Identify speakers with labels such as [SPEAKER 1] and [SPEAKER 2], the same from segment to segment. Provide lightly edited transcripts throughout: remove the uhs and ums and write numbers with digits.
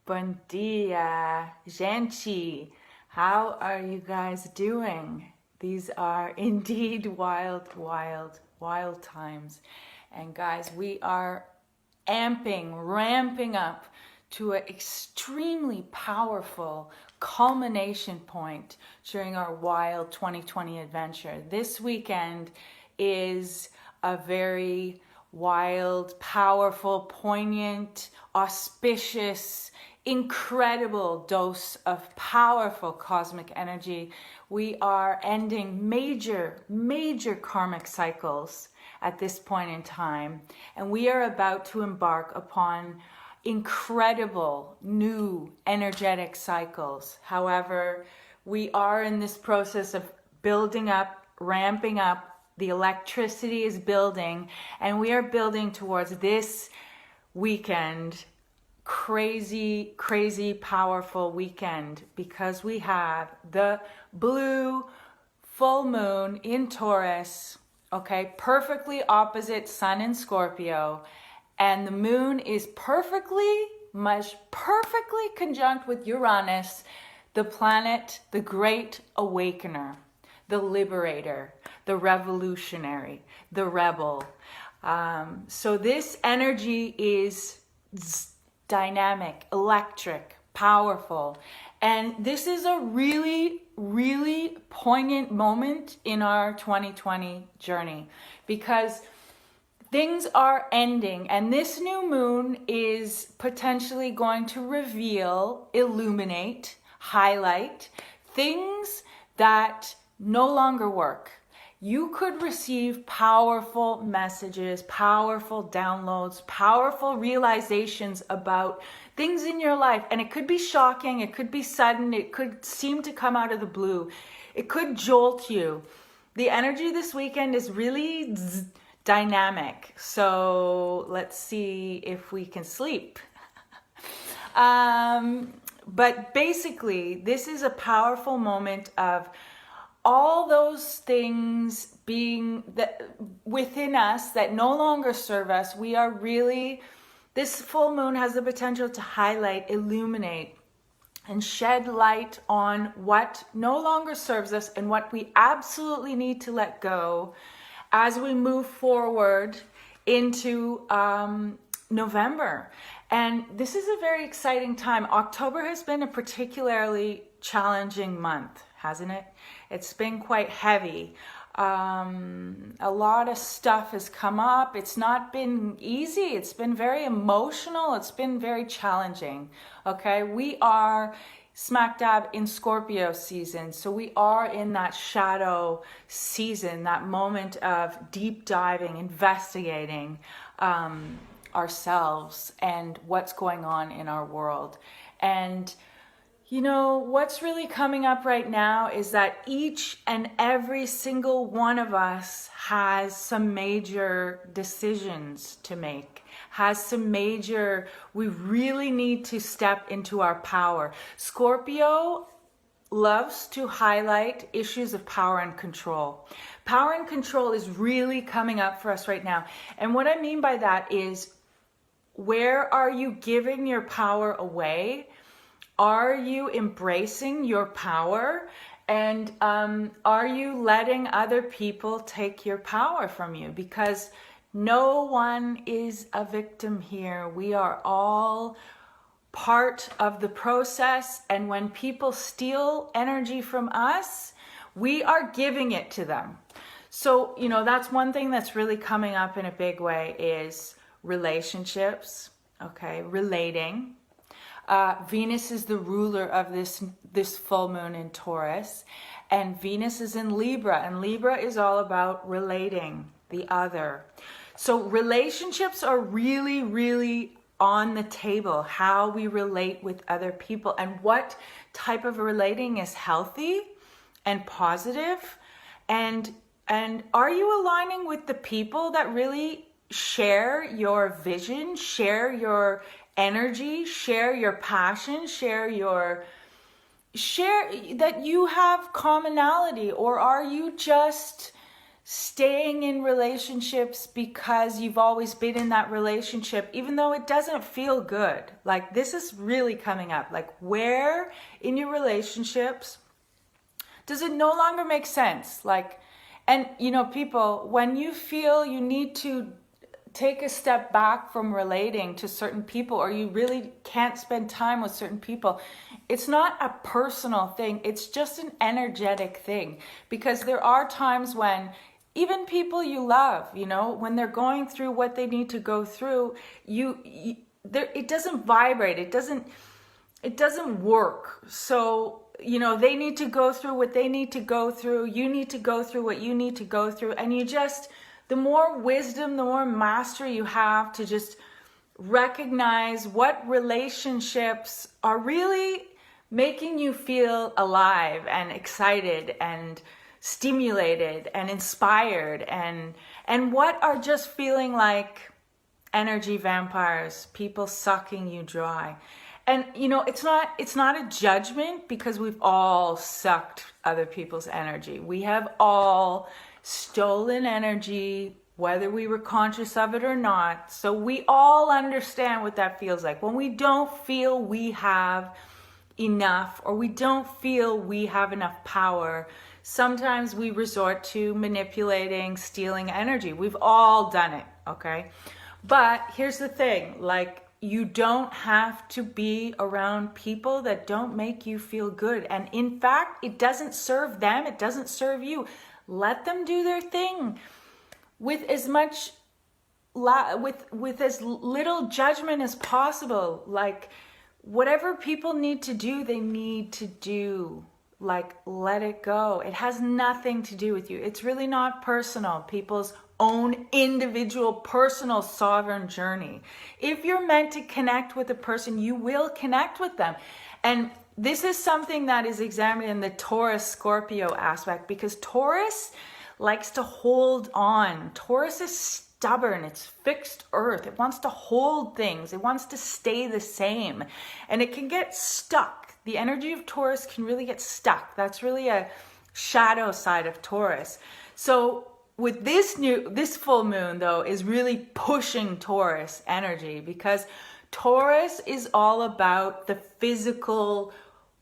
[SPEAKER 1] Bom dia, gente. How are you guys doing? These are indeed wild, wild, wild times. And guys, we are ramping up to an extremely powerful culmination point during our wild 2020 adventure. This weekend is a very wild, powerful, poignant, auspicious, incredible dose of powerful cosmic energy. We are ending major karmic cycles at this point in time, and we are about to embark upon incredible new energetic cycles. However, we are in this process of building up, ramping up. The electricity is building, and we are building towards this weekend, crazy, powerful weekend, because we have the blue full moon in Taurus, okay, perfectly opposite Sun in Scorpio, and the moon is perfectly conjunct with Uranus, the planet, the great awakener, the liberator, the revolutionary, the rebel. So this energy is dynamic, electric, powerful. And this is a really poignant moment in our 2020 journey, because things are ending, and this new moon is potentially going to reveal, illuminate, highlight things that no longer work. You could receive powerful messages, powerful downloads, powerful realizations about things in your life. And it could be shocking, it could be sudden, it could seem to come out of the blue. It could jolt you. The energy this weekend is really dynamic. So let's see if we can sleep. But basically, this is a powerful moment of all those things being within us that no longer serve us. We are really, this full moon has the potential to highlight, illuminate, and shed light on what no longer serves us and what we absolutely need to let go as we move forward into November. And this is a very exciting time. October has been a particularly challenging month, hasn't it? It's been quite heavy. A lot of stuff has come up. It's not been easy. It's been very emotional. It's been very challenging. Okay, we are smack dab in Scorpio season. So we are in that shadow season, that moment of deep diving, investigating ourselves and what's going on in our world. And you know, what's really coming up right now is that each and every single one of us has some major decisions to make, we really need to step into our power. Scorpio loves to highlight issues of power and control. Power and control is really coming up for us right now. And what I mean by that is, where are you giving your power away? Are you embracing your power? And are you letting other people take your power from you? Because no one is a victim here. We are all part of the process. And when people steal energy from us, we are giving it to them. So, you know, that's one thing that's really coming up in a big way is relationships, okay, relating. Venus is the ruler of this full moon in Taurus, and Venus is in Libra, and Libra is all about relating, the other. So relationships are really on the table, how we relate with other people and what type of relating is healthy and positive, and are you aligning with the people that really share your vision, share your energy, share your passion, share that you have commonality? Or are you just staying in relationships because you've always been in that relationship, even though it doesn't feel good. Like, this is really coming up. Like, where in your relationships does it no longer make sense? Like, and you know, people, when you feel you need to take a step back from relating to certain people, or you really can't spend time with certain people, it's not a personal thing. It's just an energetic thing, because there are times when even people you love, you know, when they're going through what they need to go through, it doesn't vibrate. It doesn't work. So, you know, they need to go through what they need to go through. You need to go through what you need to go through. And the more wisdom, the more mastery you have to just recognize what relationships are really making you feel alive and excited and stimulated and inspired, and what are just feeling like energy vampires, people sucking you dry. And you know, it's not a judgment, because we've all sucked other people's energy. We have all stolen energy, whether we were conscious of it or not. So we all understand what that feels like. When we don't feel we have enough, or we don't feel we have enough power, sometimes we resort to manipulating, stealing energy. We've all done it, okay? But here's the thing, like, you don't have to be around people that don't make you feel good. And in fact, it doesn't serve them, it doesn't serve you. Let them do their thing with as much, with as little judgment as possible. Like, whatever people need to do, they need to do. Like, let it go. It has nothing to do with you. It's really not personal. People's own individual, personal, sovereign journey. If you're meant to connect with a person, you will connect with them. And this is something that is examined in the Taurus Scorpio aspect, because Taurus likes to hold on. Taurus is stubborn. It's fixed earth. It wants to hold things. It wants to stay the same. And it can get stuck. The energy of Taurus can really get stuck. That's really a shadow side of Taurus. So with this full moon, though, is really pushing Taurus energy, because Taurus is all about the physical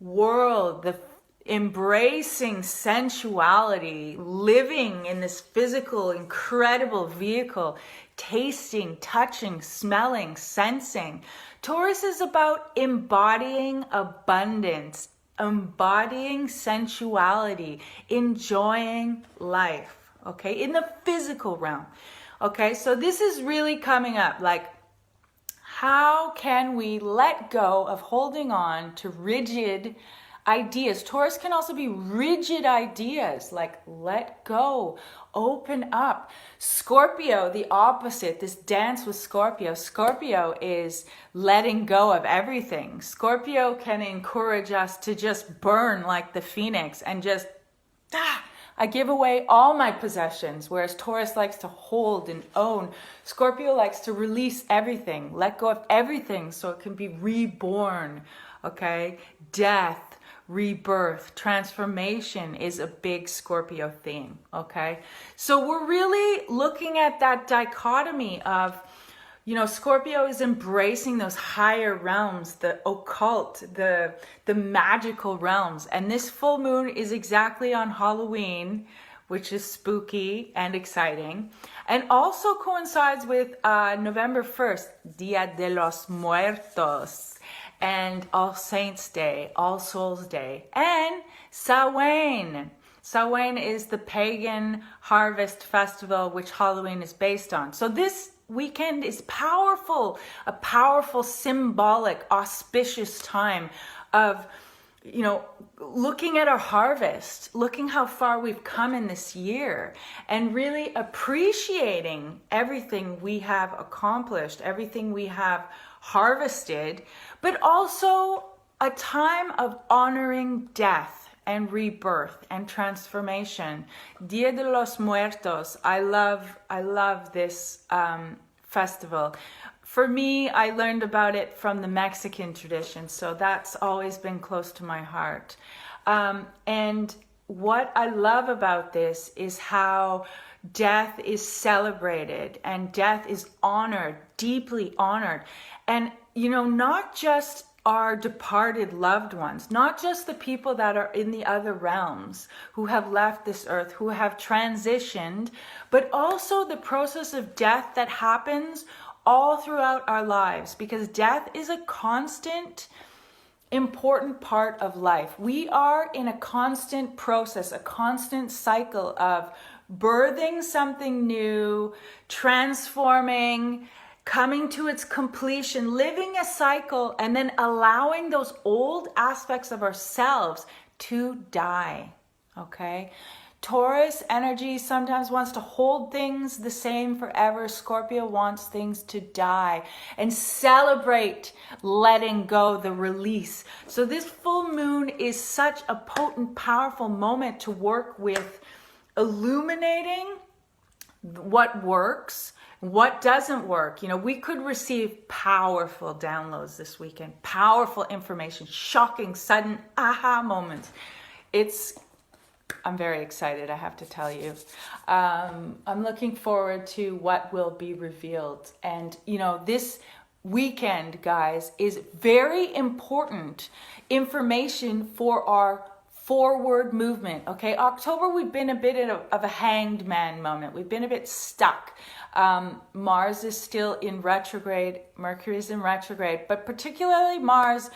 [SPEAKER 1] world, the embracing sensuality, living in this physical, incredible vehicle, tasting, touching, smelling, sensing. Taurus is about embodying abundance, embodying sensuality, enjoying life, okay, in the physical realm. Okay, so this is really coming up, like, how can we let go of holding on to rigid ideas? Taurus can also be rigid ideas, like let go, open up. Scorpio, the opposite, this dance with Scorpio. Scorpio is letting go of everything. Scorpio can encourage us to just burn like the phoenix and just, I give away all my possessions, whereas Taurus likes to hold and own. Scorpio likes to release everything, let go of everything so it can be reborn, okay? Death, rebirth, transformation is a big Scorpio theme, okay? So we're really looking at that dichotomy of, you know, Scorpio is embracing those higher realms, the occult, the magical realms. And this full moon is exactly on Halloween, which is spooky and exciting. And also coincides with November 1st, Dia de los Muertos, and All Saints Day, All Souls Day, and Samhain. Samhain is the pagan harvest festival, which Halloween is based on. So this weekend is powerful, a powerful, symbolic, auspicious time of, you know, looking at our harvest, looking how far we've come in this year, and really appreciating everything we have accomplished, everything we have harvested, but also a time of honoring death and rebirth and transformation. Dia de los Muertos. I love this festival. For me, I learned about it from the Mexican tradition, so that's always been close to my heart. And what I love about this is how death is celebrated and death is honored, deeply honored. And, you know, not just our departed loved ones, not just the people that are in the other realms who have left this earth, who have transitioned, but also the process of death that happens all throughout our lives, because death is a constant, important part of life. We are in a constant process, a constant cycle of birthing something new, transforming, coming to its completion, living a cycle, and then allowing those old aspects of ourselves to die, okay? Taurus energy sometimes wants to hold things the same forever. Scorpio wants things to die and celebrate letting go, the release. So this full moon is such a potent, powerful moment to work with illuminating what works, what doesn't work. You know, we could receive powerful downloads this weekend, powerful information, shocking, sudden aha moments. I'm very excited, I have to tell you. I'm looking forward to what will be revealed. And, you know, this weekend, guys, is very important information for our forward movement, okay? October, we've been a bit of a hanged man moment. We've been a bit stuck. Mars is still in retrograde. Mercury is in retrograde. But particularly Mars,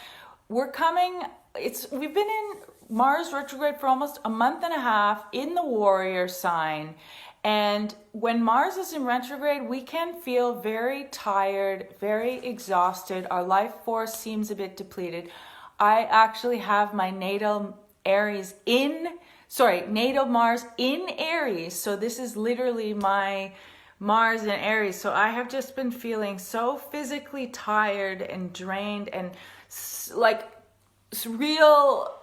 [SPEAKER 1] we've been in Mars retrograde for almost a month and a half in the warrior sign. And when Mars is in retrograde, we can feel very tired, very exhausted. Our life force seems a bit depleted. I actually have my natal Mars in Aries. So this is literally my Mars in Aries. So I have just been feeling so physically tired and drained and like real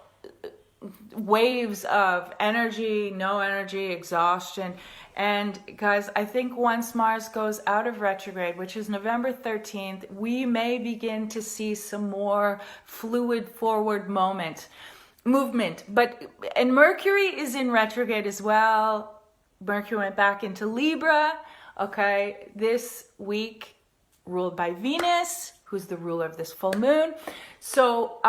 [SPEAKER 1] waves of energy, no energy, exhaustion. And guys, I think once Mars goes out of retrograde, which is November 13th, we may begin to see some more fluid forward movement. And Mercury is in retrograde as well. Mercury went back into Libra, okay, this week, ruled by Venus, who's the ruler of this full moon. So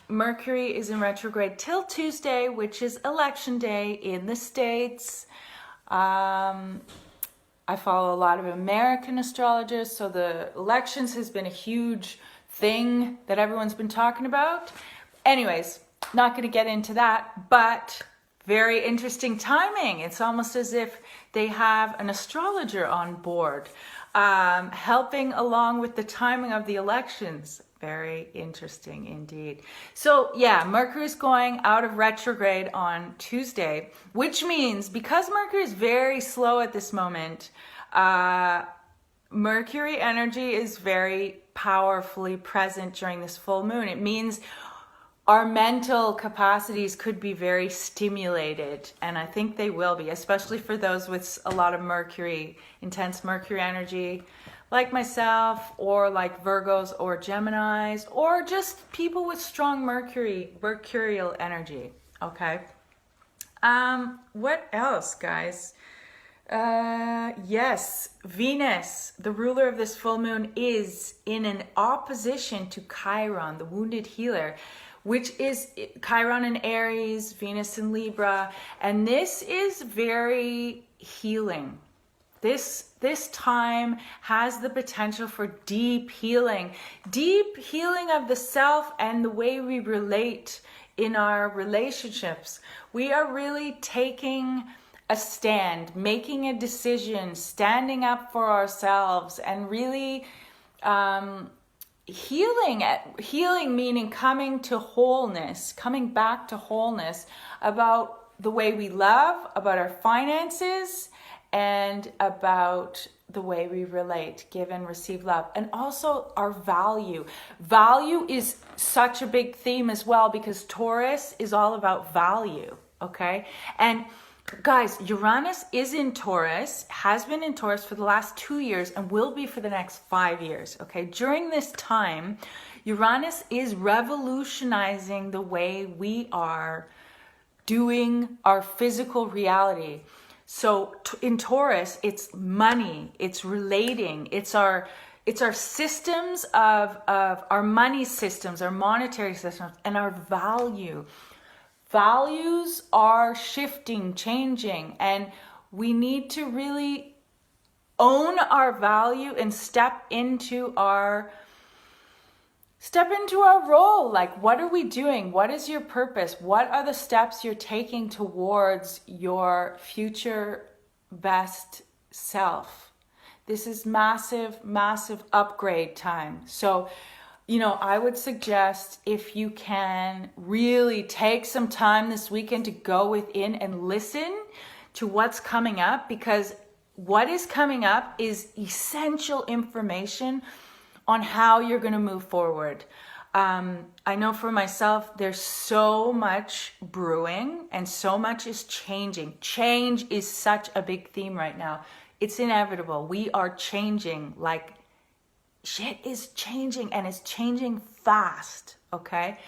[SPEAKER 1] Mercury is in retrograde till Tuesday, which is election day in the States. I follow a lot of American astrologers, so the elections has been a huge thing that everyone's been talking about. Anyways, not going to get into that, but very interesting timing. It's almost as if they have an astrologer on board, helping along with the timing of the elections. Very interesting indeed. So yeah, Mercury is going out of retrograde on Tuesday, which means because Mercury is very slow at this moment, Mercury energy is very powerfully present during this full moon. It means our mental capacities could be very stimulated, and I think they will be, especially for those with a lot of Mercury, intense Mercury energy, like myself, or like Virgos or Geminis, or just people with strong mercurial energy, okay? What else, guys? Yes, Venus, the ruler of this full moon, is in an opposition to Chiron, the wounded healer, which is Chiron in Aries, Venus in Libra, and this is very healing. This time has the potential for deep healing of the self and the way we relate in our relationships. We are really taking a stand, making a decision, standing up for ourselves, and really healing meaning coming to wholeness, coming back to wholeness about the way we love, about our finances, and about the way we relate, give and receive love, and also our value. Value is such a big theme as well, because Taurus is all about value, okay? And guys, Uranus is in Taurus, has been in Taurus for the last 2 years, and will be for the next 5 years, okay? During this time, Uranus is revolutionizing the way we are doing our physical reality. So in Taurus, it's money, it's relating, it's our systems of our money systems, our monetary systems, and our value. Values are shifting, changing, and we need to really own our value and step into our role. Like, what are we doing? What is your purpose? What are the steps you're taking towards your future best self? This is massive, massive upgrade time. So, I would suggest, if you can, really take some time this weekend to go within and listen to what's coming up, because what is coming up is essential information on how you're going to move forward. I know for myself, there's so much brewing and so much is changing. Change is such a big theme right now. It's inevitable. We are changing, like shit is changing, and it's changing fast, okay?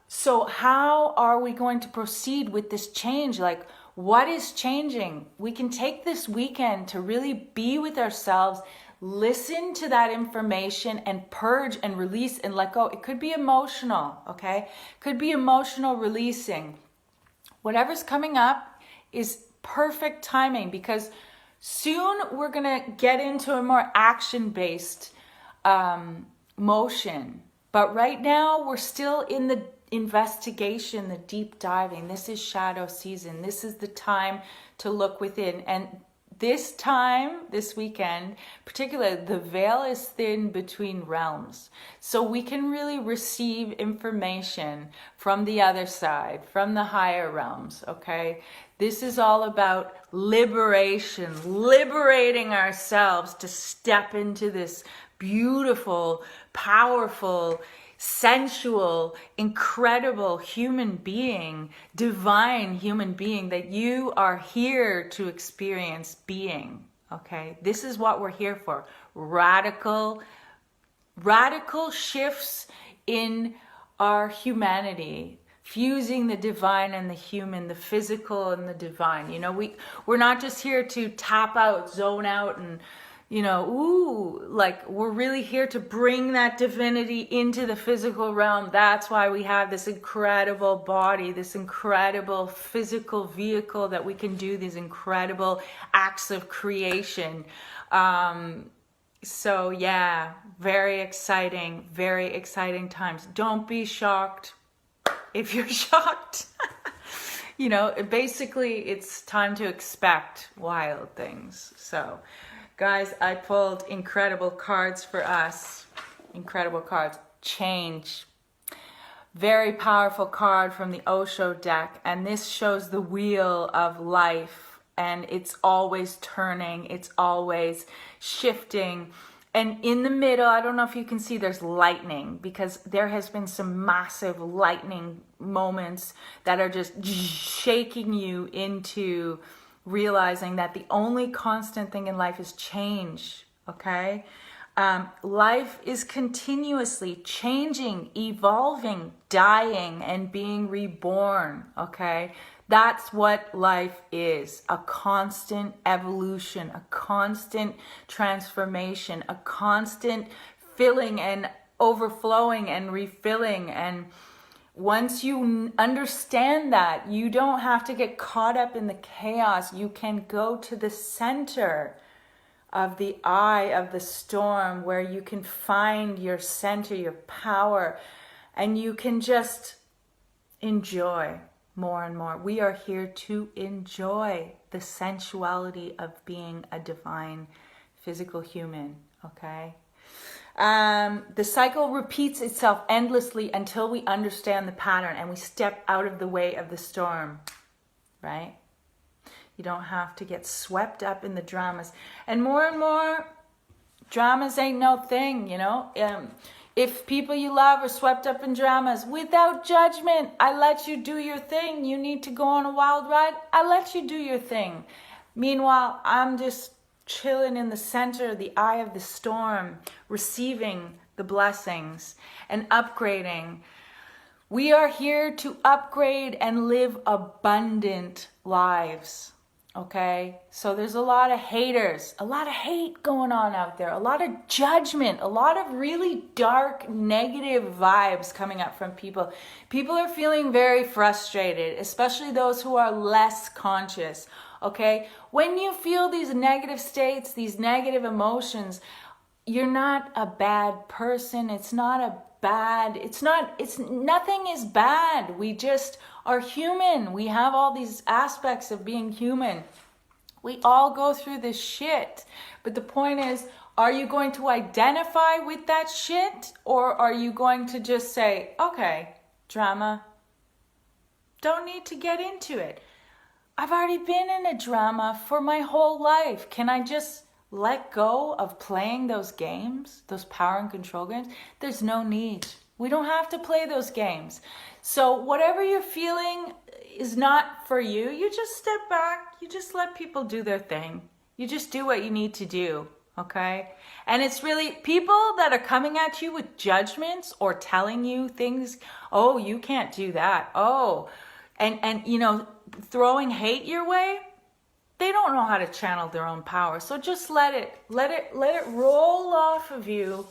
[SPEAKER 1] So how are we going to proceed with this change? Like, what is changing? We can take this weekend to really be with ourselves, listen to that information, and purge and release and let go. It could be emotional, okay? Could be emotional releasing. Whatever's coming up is perfect timing, because soon we're gonna get into a more action-based motion. But right now we're still in the investigation, the deep diving. This is shadow season. This is the time to look within. And this time, this weekend, particularly, the veil is thin between realms. So we can really receive information from the other side, from the higher realms, okay? This is all about liberation, liberating ourselves to step into this beautiful, powerful, sensual, incredible human being, divine human being that you are here to experience being, okay? This is what we're here for. Radical shifts in our humanity, fusing the divine and the human, the physical and the divine. We're not just here to tap out, zone out, and we're really here to bring that divinity into the physical realm. That's why we have this incredible body, this incredible physical vehicle that we can do these incredible acts of creation. So yeah, very exciting times. Don't be shocked if you're shocked. Basically it's time to expect wild things. So guys, I pulled incredible cards for us. Incredible cards. Change. Very powerful card from the Osho deck. And this shows the wheel of life. And it's always turning. It's always shifting. And in the middle, I don't know if you can see, there's lightning. Because there has been some massive lightning moments that are just shaking you into realizing that the only constant thing in life is change, okay? Life is continuously changing, evolving, dying, and being reborn, okay? That's what life is, a constant evolution, a constant transformation, a constant filling and overflowing and refilling. And once you understand that, you don't have to get caught up in the chaos. You can go to the center of the eye of the storm, where you can find your center, your power, and you can just enjoy more and more. We are here to enjoy the sensuality of being a divine physical human, okay? The cycle repeats itself endlessly until we understand the pattern and we step out of the way of the storm, right? You don't have to get swept up in the dramas. And more, dramas ain't no thing, If people you love are swept up in dramas, without judgment, I let you do your thing. You need to go on a wild ride, I let you do your thing. Meanwhile, I'm just chilling in the center, the eye of the storm, receiving the blessings and upgrading. We are here to upgrade and live abundant lives. Okay, so there's a lot of haters, a lot of hate going on out there, a lot of judgment, a lot of really dark, negative vibes coming up from people. People are feeling very frustrated, especially those who are less conscious. Okay, when you feel these negative states, these negative emotions, you're not a bad person. It's nothing is bad. We just are human. We have all these aspects of being human. We all go through this shit. But the point is, are you going to identify with that shit? Or are you going to just say, okay, drama, don't need to get into it. I've already been in a drama for my whole life. Can I just let go of playing those games, those power and control games? There's no need. We don't have to play those games. So whatever you're feeling is not for you. You just step back. You just let people do their thing. You just do what you need to do, okay? And it's really people that are coming at you with judgments or telling you things, oh, you can't do that. Oh, and you know, throwing hate your way. They don't know how to channel their own power. So just let it roll off of you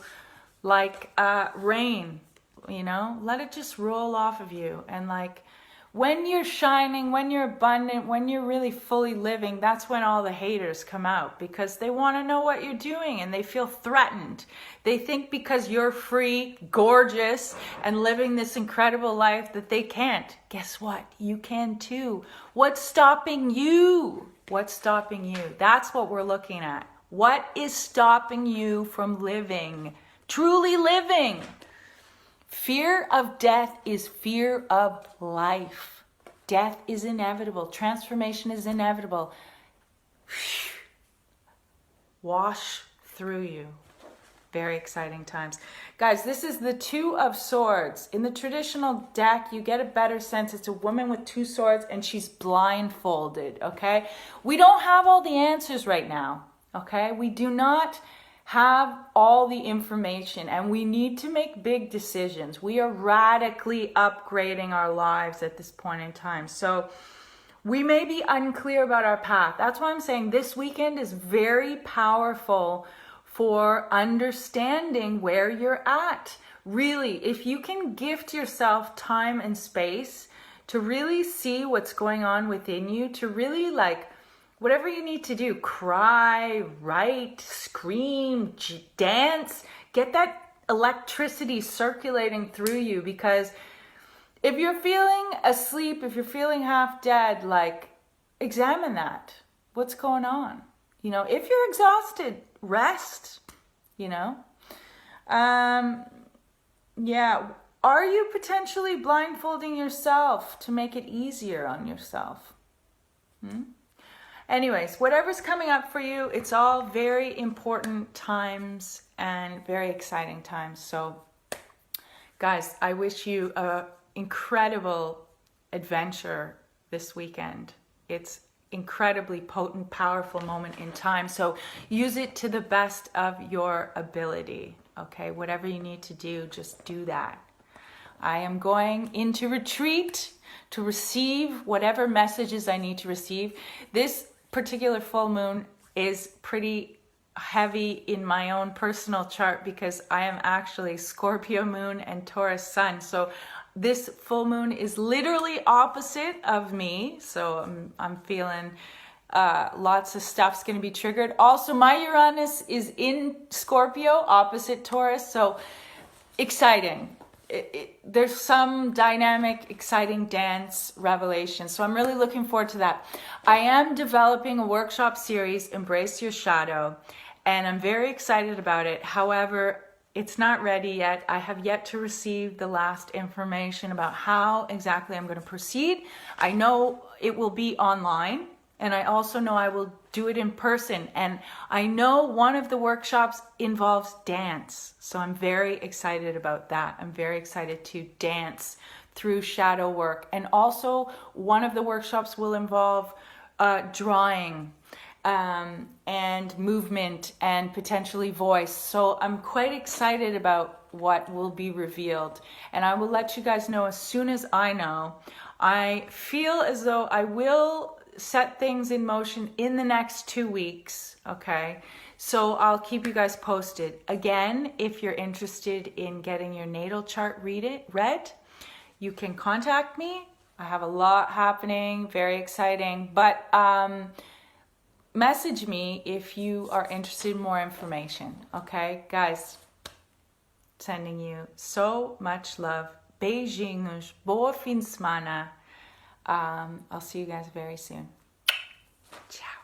[SPEAKER 1] like rain, you know? Let it just roll off of you. And like when you're shining, when you're abundant, when you're really fully living, that's when all the haters come out because they want to know what you're doing and they feel threatened. They think because you're free, gorgeous, and living this incredible life that they can't. Guess what? You can too. What's stopping you? What's stopping you? That's what we're looking at. What is stopping you from living? Truly living. Fear of death is fear of life. Death is inevitable. Transformation is inevitable. Wash through you. Very exciting times. Guys, this is the Two of Swords. In the traditional deck, you get a better sense. It's a woman with two swords and she's blindfolded, okay? We don't have all the answers right now, okay? We do not have all the information and we need to make big decisions. We are radically upgrading our lives at this point in time. So we may be unclear about our path. That's why I'm saying this weekend is very powerful for understanding where you're at. Really, if you can gift yourself time and space to really see what's going on within you, to really like whatever you need to do, cry, write, scream, dance, get that electricity circulating through you. Because if you're feeling asleep, if you're feeling half dead, like examine that. What's going on? You know, if you're exhausted, rest, you know. Yeah. Are you potentially blindfolding yourself to make it easier on yourself? Anyways, whatever's coming up for you, it's all very important times and very exciting times. So, guys, I wish you an incredible adventure this weekend. It's incredibly potent, powerful moment in time. So use it to the best of your ability. Okay, whatever you need to do, just do that. I am going into retreat to receive whatever messages I need to receive. This particular full moon is pretty heavy in my own personal chart because I am actually Scorpio moon and Taurus sun. So this full moon is literally opposite of me. So I'm feeling lots of stuff's going to be triggered. Also, my Uranus is in Scorpio, opposite Taurus. So exciting. There's some dynamic, exciting dance revelation. So I'm really looking forward to that. I am developing a workshop series, Embrace Your Shadow, and I'm very excited about it. However, it's not ready yet. I have yet to receive the last information about how exactly I'm going to proceed. I know it will be online, and I also know I will do it in person. And I know one of the workshops involves dance. So I'm very excited about that. I'm very excited to dance through shadow work. And also one of the workshops will involve drawing and movement and potentially voice. So I'm quite excited about what will be revealed. And I will let you guys know as soon as I know. I feel as though I will set things in motion in the next 2 weeks, okay? So I'll keep you guys posted. Again, if you're interested in getting your natal chart read, you can contact me. I have a lot happening, very exciting, but message me if you are interested in more information, okay? Guys, sending you so much love. Beijinhos, boa fim de semana. I'll see you guys very soon. Ciao.